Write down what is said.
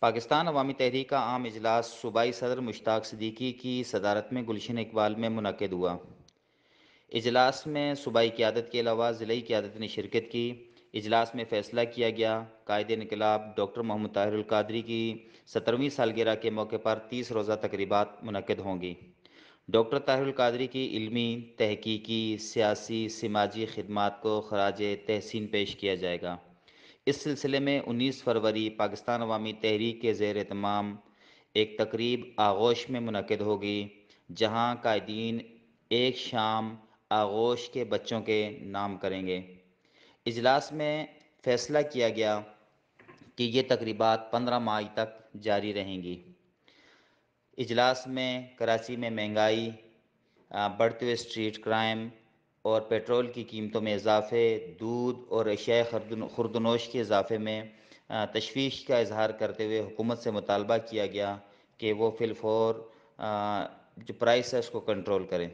پاکستان عوامی تحریک کا عام اجلاس صوبائی صدر مشتاق صدیقی کی صدارت میں گلشن اقبال میں منعقد ہوا۔ اجلاس میں صوبائی قیادت کے علاوہ ضلعی قیادت نے شرکت کی۔ اجلاس میں فیصلہ کیا گیا قائد انقلاب ڈاکٹر محمد طاہر القادری کی 70ویں سالگرہ کے موقع پر 30 روزہ تقریبات منعقد ہوں گی۔ ڈاکٹر طاہر القادری کی علمی، تحقیقی، سیاسی، سماجی خدمات کو خراج تحسین پیش کیا جائے گا۔ اس سلسلے میں 19 فروری پاکستان عوامی تحریک کے زیر اہتمام ایک تقریب آغوش میں منعقد ہوگی، جہاں قائدین ایک شام آغوش کے بچوں کے نام کریں گے۔ اجلاس میں فیصلہ کیا گیا کہ یہ تقریبات 15 مئی تک جاری رہیں گی۔ اجلاس میں کراچی میں مہنگائی، بڑھتے ہوئے اسٹریٹ کرائم اور پیٹرول کی قیمتوں میں اضافے، دودھ اور اشیاء خوردنوش کے اضافے میں تشویش کا اظہار کرتے ہوئے حکومت سے مطالبہ کیا گیا کہ وہ فی الفور جو پرائس ہے اس کو کنٹرول کریں۔